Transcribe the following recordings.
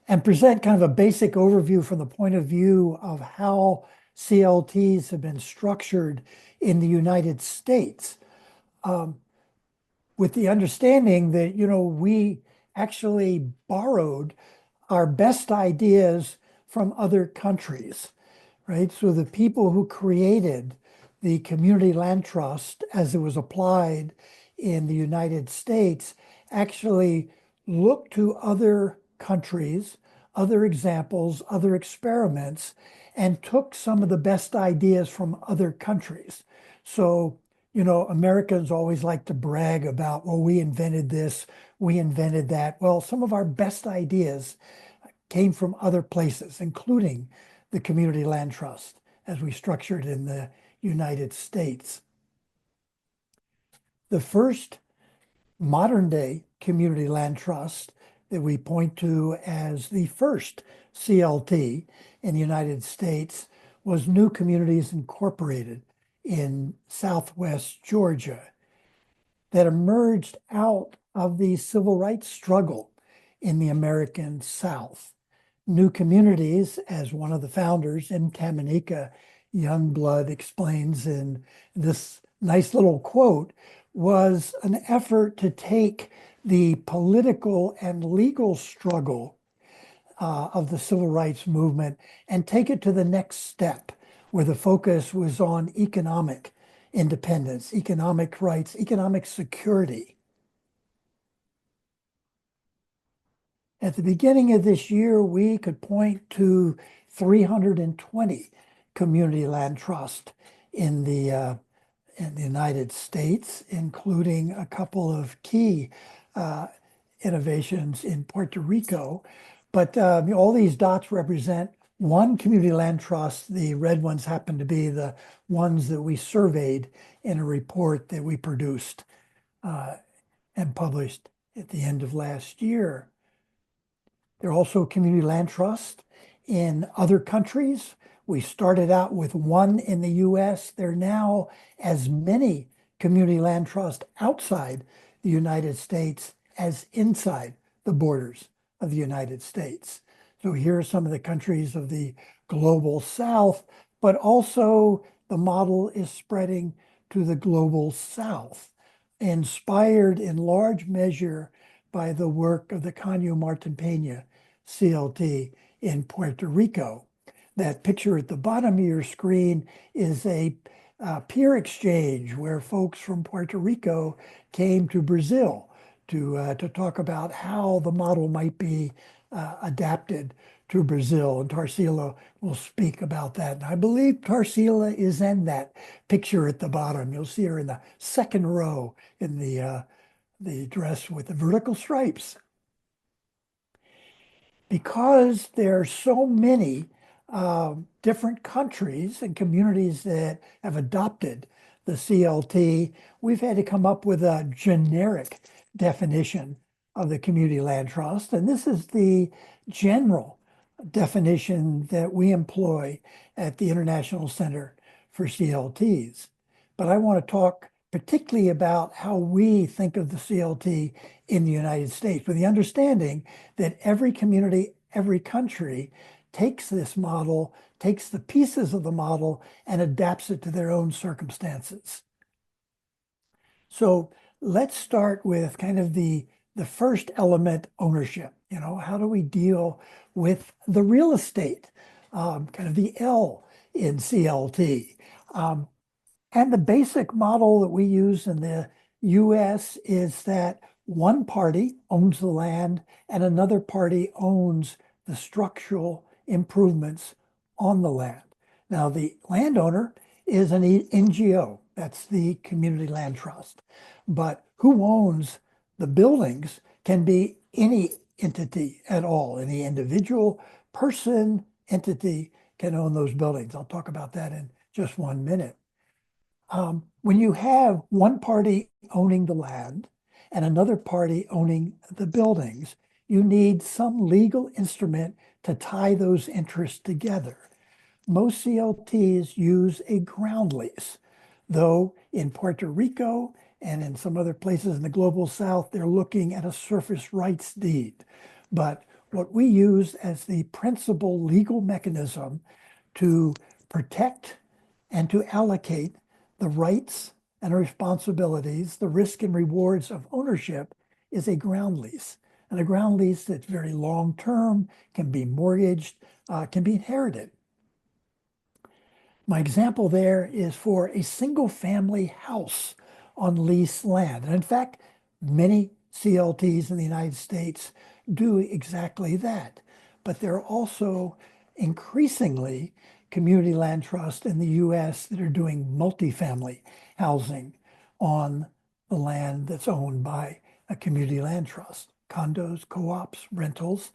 and present kind of a basic overview from the point of view of how CLTs have been structured in the United States, um, with the understanding that, we actually borrowed our best ideas from other countries, right? So the people who created the Community Land Trust as it was applied in the United States actually looked to other countries, other examples, other experiments, and took some of the best ideas from other countries. So, Americans always like to brag about, well, we invented this, we invented that. Well, some of our best ideas came from other places, including the Community Land Trust as we structured in the United States. The first modern day community land trust that we point to as the first CLT in the United States was New Communities Incorporated in Southwest Georgia that emerged out of the civil rights struggle in the American South. New Communities, as one of the founders, M. Tamanika Youngblood, explains in this nice little quote, was an effort to take the political and legal struggle of the civil rights movement and take it to the next step, where the focus was on economic independence, economic rights, economic security. At the beginning of this year, we could point to 320 community land trust in the United States, including a couple of key innovations in Puerto Rico. But all these dots represent one community land trust. The red ones happen to be the ones that we surveyed in a report that we produced and published at the end of last year. There are also community land trusts in other countries. We started out with one in the US. There are now as many community land trusts outside the United States as inside the borders of the United States. So here are some of the countries of the global South, but also the model is spreading to the global South, inspired in large measure by the work of the Caño Martin Peña CLT in Puerto Rico. That picture at the bottom of your screen is a peer exchange where folks from Puerto Rico came to Brazil to talk about how the model might be adapted to Brazil. And Tarsila will speak about that. And I believe Tarsila is in that picture at the bottom. You'll see her in the second row in the dress with the vertical stripes. Because there are so many different countries and communities that have adopted the CLT, we've had to come up with a generic definition of the community land trust. And this is the general definition that we employ at the International Center for CLTs. But I want to talk particularly about how we think of the CLT in the United States, with the understanding that every community, every country takes this model, takes the pieces of the model, and adapts it to their own circumstances. So let's start with kind of the first element, ownership. How do we deal with the real estate, kind of the L in CLT? And the basic model that we use in the US is that one party owns the land and another party owns the structural improvements on the land. Now, the landowner is an NGO, that's the Community Land Trust. But who owns the buildings can be any entity at all. Any individual person, entity can own those buildings. I'll talk about that in just 1 minute. When you have one party owning the land and another party owning the buildings, you need some legal instrument to tie those interests together. Most CLTs use a ground lease, though in Puerto Rico and in some other places in the global South, they're looking at a surface rights deed. But what we use as the principal legal mechanism to protect and to allocate the rights and responsibilities, the risk and rewards of ownership is a ground lease. And a ground lease that's very long-term, can be mortgaged, can be inherited. My example there is for a single family house on leased land. And in fact, many CLTs in the United States do exactly that. But there are also increasingly community land trusts in the US that are doing multifamily housing on the land that's owned by a community land trust, condos, co-ops, rentals,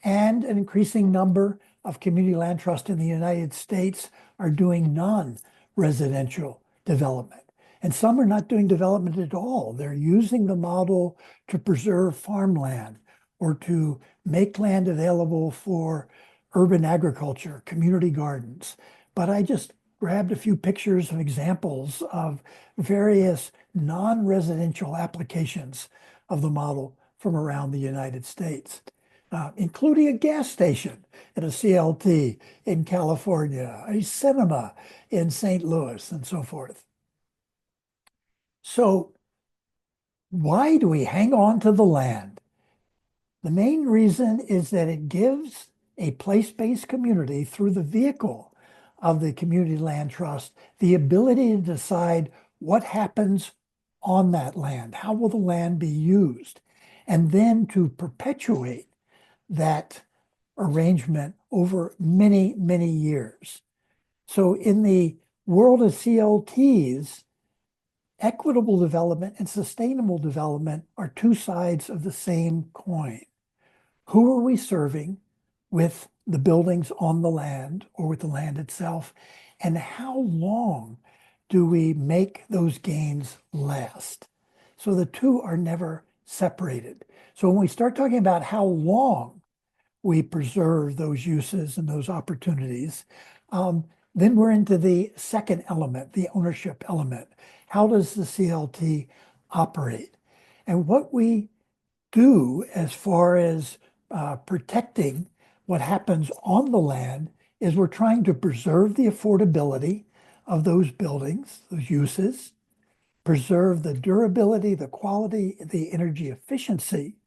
and an increasing number of community land trusts in the United States are doing non-residential development. And some are not doing development at all. They're using the model to preserve farmland or to make land available for urban agriculture, community gardens. But I just grabbed a few pictures of examples of various non-residential applications of the model from around the United States. Including a gas station at a CLT in California, a cinema in St. Louis, and so forth. So why do we hang on to the land? The main reason is that it gives a place-based community, through the vehicle of the community land trust, the ability to decide what happens on that land, how will the land be used, and then to perpetuate that arrangement over many, many years. So in the world of CLTs, equitable development and sustainable development are two sides of the same coin. Who are we serving with the buildings on the land or with the land itself? And how long do we make those gains last? So the two are never separated. So when we start talking about how long we preserve those uses and those opportunities, then we're into the second element, the ownership element. How does the CLT operate? And what we do as far as protecting what happens on the land is we're trying to preserve the affordability of those buildings, those uses, preserve the durability, the quality, the energy efficiency,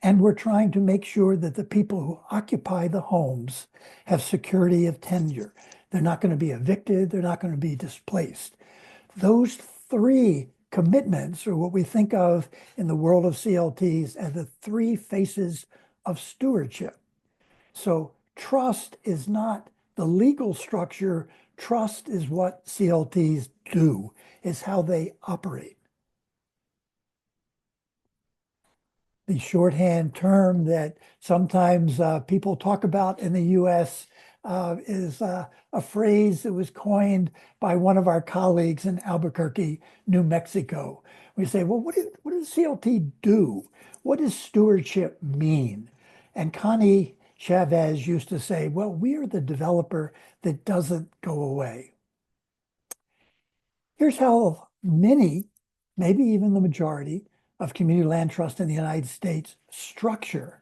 and we're trying to make sure that the people who occupy the homes have security of tenure. They're not going to be evicted. They're not going to be displaced. Those three commitments are what we think of in the world of CLTs as the three faces of stewardship. So trust is not the legal structure. Trust is what CLTs do, is how they operate. The shorthand term that sometimes people talk about in the US is a phrase that was coined by one of our colleagues in Albuquerque, New Mexico. We say, well, what does CLT do? What does stewardship mean? And Connie Chavez used to say, well, we are the developer that doesn't go away. Here's how many, maybe even the majority, of community land trusts in the United States structure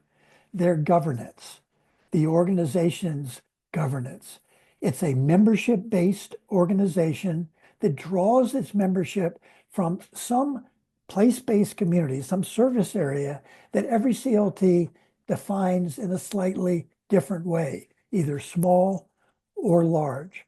their governance, the organization's governance. It's a membership-based organization that draws its membership from some place-based community, some service area that every CLT defines in a slightly different way, either small or large.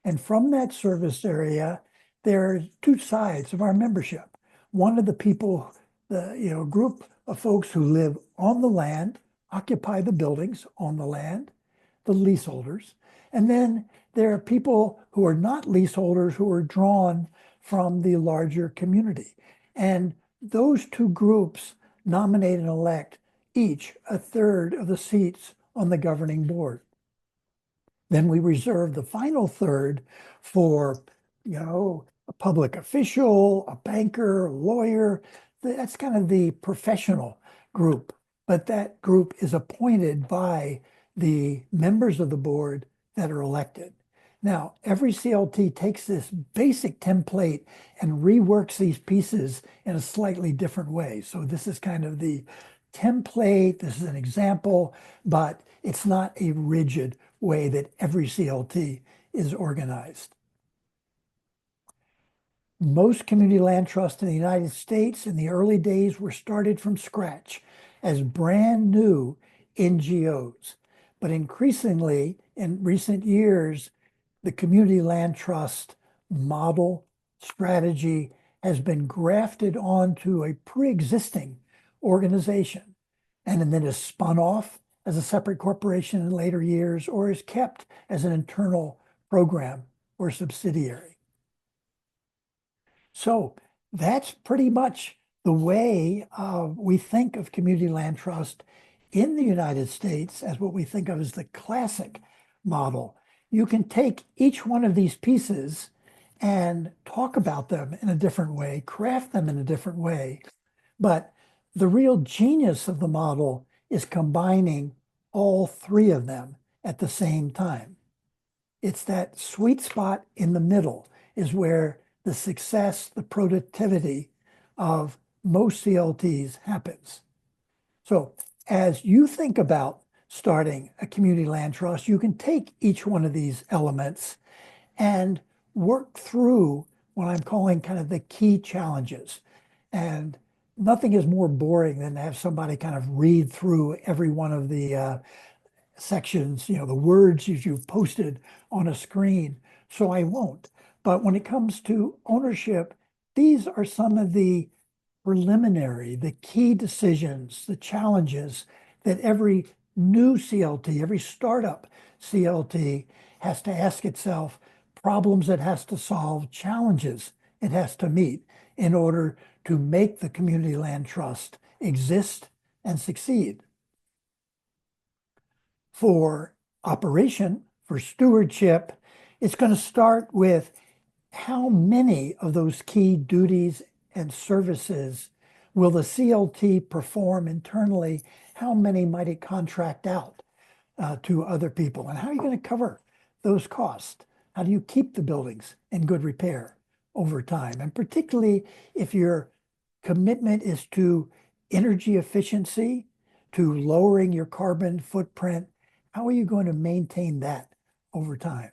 And from that service area, there are two sides of our membership. One of the people, the group of folks who live on the land, occupy the buildings on the land, the leaseholders. And then there are people who are not leaseholders who are drawn from the larger community. And those two groups nominate and elect each a third of the seats on the governing board. Then we reserve the final third for, a public official, a banker, a lawyer. That's kind of the professional group. But that group is appointed by the members of the board that are elected. Now, every CLT takes this basic template and reworks these pieces in a slightly different way. So this is kind of the template, this is an example, but it's not a rigid way that every CLT is organized. Most community land trusts in the United States in the early days were started from scratch as brand new NGOs. But increasingly, in recent years, the community land trust model strategy has been grafted onto a pre-existing organization and then is spun off as a separate corporation in later years or is kept as an internal program or subsidiary. So that's pretty much the way we think of community land trust in the United States as what we think of as the classic model. You can take each one of these pieces and talk about them in a different way, craft them in a different way. But the real genius of the model is combining all three of them at the same time. It's that sweet spot in the middle is where the success, the productivity of most CLTs happens. So as you think about starting a community land trust, you can take each one of these elements and work through what I'm calling kind of the key challenges. And nothing is more boring than to have somebody kind of read through every one of the sections, the words you've posted on a screen. So I won't. But when it comes to ownership, these are some of the preliminary, the key decisions, the challenges that every new CLT, every startup CLT has to ask itself, problems it has to solve, challenges it has to meet in order to make the community land trust exist and succeed. For operation, for stewardship, it's going to start with how many of those key duties and services will the CLT perform internally? How many might it contract out to other people? And how are you going to cover those costs? How do you keep the buildings in good repair over time? And particularly if your commitment is to energy efficiency, to lowering your carbon footprint, how are you going to maintain that over time?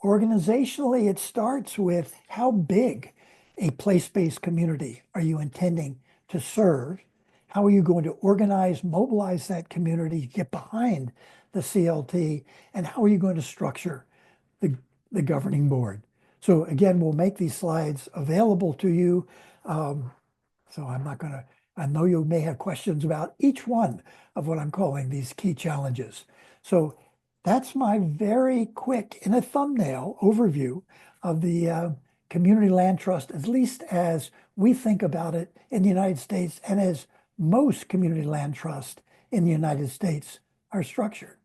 Organizationally, it starts with how big a place-based community are you intending to serve? How are you going to organize, mobilize that community, get behind the CLT, and how are you going to structure the governing board? So again, we'll make these slides available to you. So I'm not going to, I know you may have questions about each one of what I'm calling these key challenges. So that's my very quick, in a thumbnail, overview of the community land trust, at least as we think about it in the United States and as most community land trusts in the United States are structured.